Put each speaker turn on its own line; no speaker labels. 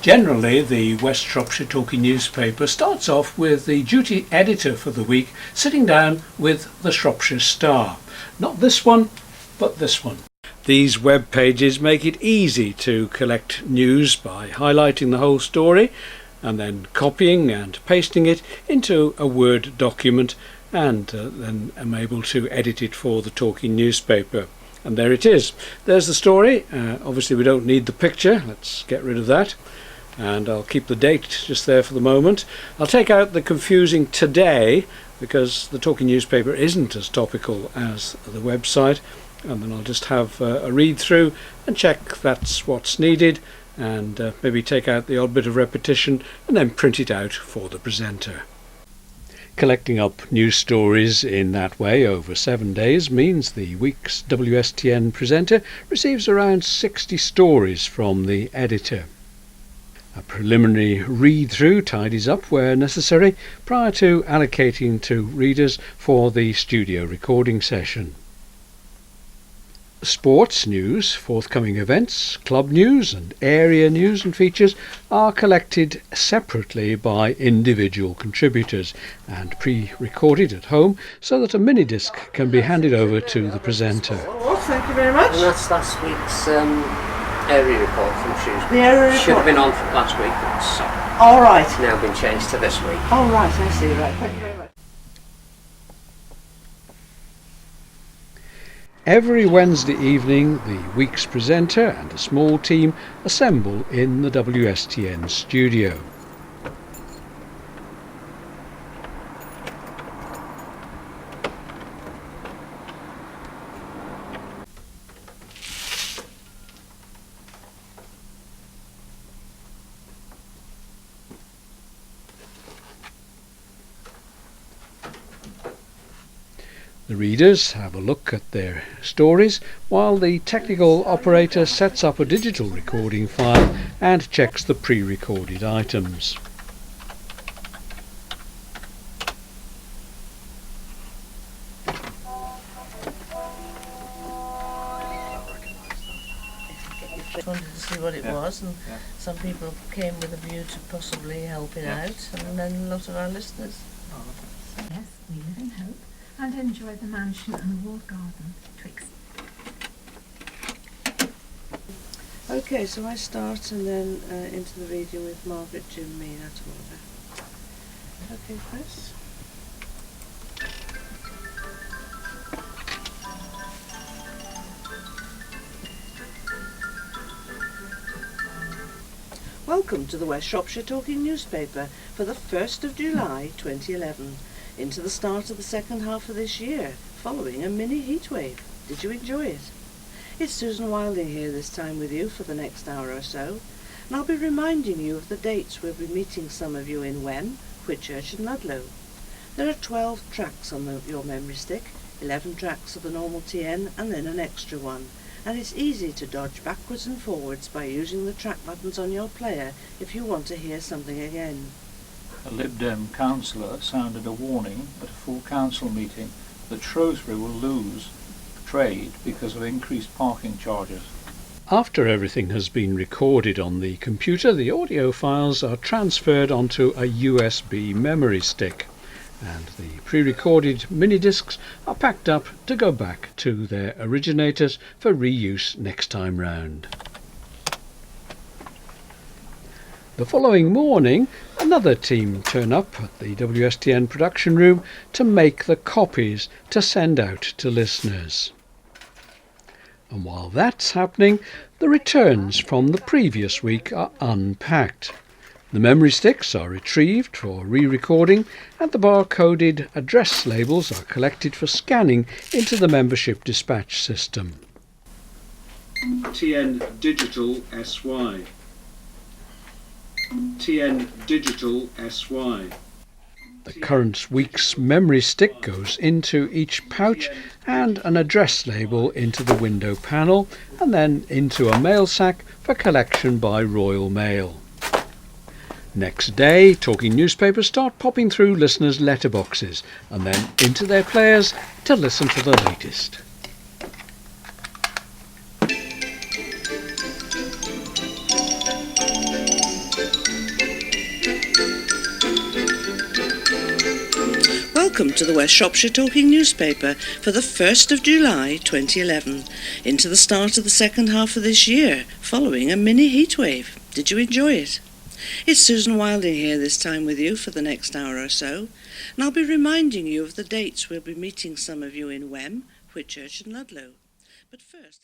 Generally, the West Shropshire Talking newspaper starts off with the duty editor for the week sitting down with the Shropshire Star. Not this one, but this one. These web pages make it easy to collect news by highlighting the whole story and then copying and pasting it into a Word document, and then I'm able to edit it for the Talking newspaper. And there it is. There's the story. Obviously we don't need the picture. Let's get rid of that. And I'll keep the date just there for the moment. I'll take out the confusing today because the Talking newspaper isn't as topical as the website, and then I'll just have a read through and check that's what's needed, and maybe take out the odd bit of repetition and then print it out for the presenter. Collecting up news stories in that way over 7 days means the week's WSTN presenter receives around 60 stories from the editor. A preliminary read-through tidies up where necessary prior to allocating to readers for the studio recording session. Sports news, forthcoming events, club news and area news and features are collected separately by individual contributors and pre-recorded at home so that a mini-disc can be handed over to the presenter.
Well, thank you very much.
And that's last week's area report from Shrewsbury.
The area report?
Should have been on from last week, but it's
all right.
now been changed to this week.
All right, I see. Right, thank you very much.
Every Wednesday evening, the week's presenter and a small team assemble in the WSTN studio. The readers have a look at their stories while the technical operator sets up a digital recording file and checks the pre-recorded items.
Wanted to see what it was, and some people came with a view to possibly helping out, and then a lot of our listeners.
Yes, we live in hope and enjoy the mansion and walled garden twixt.
Okay, so I start and then into the reading with Margaret, Jim, me, that order. Okay, Chris. Welcome to the West Shropshire Talking newspaper for the 1st of July 2011, into the start of the second half of this year, following a mini heatwave. Did you enjoy it? It's Susan Wilding here this time with you for the next hour or so, and I'll be reminding you of the dates we'll be meeting some of you in Wen, Whitchurch and Ludlow. There are 12 tracks on your memory stick, 11 tracks of the normal TN and then an extra one, and it's easy to dodge backwards and forwards by using the track buttons on your player if you want to hear something again.
A Lib Dem councillor sounded a warning at a full council meeting that Shrewsbury will lose trade because of increased parking charges.
After everything has been recorded on the computer, the audio files are transferred onto a USB memory stick, and the pre-recorded mini-discs are packed up to go back to their originators for reuse next time round. The following morning, another team turn up at the WSTN production room to make the copies to send out to listeners. And while that's happening, the returns from the previous week are unpacked. The memory sticks are retrieved for re-recording, and the barcoded address labels are collected for scanning into the membership dispatch system. TN Digital SY. TN Digital SY. The current week's memory stick goes into each pouch and an address label into the window panel, and then into a mail sack for collection by Royal Mail. Next day, talking newspapers start popping through listeners' letterboxes and then into their players to listen to the latest.
Welcome to the West Shropshire Talking newspaper for the 1st of July 2011, into the start of the second half of this year, following a mini heatwave. Did you enjoy it? It's Susan Wilding here this time with you for the next hour or so, and I'll be reminding you of the dates we'll be meeting some of you in Wem, Whitchurch and Ludlow. But first...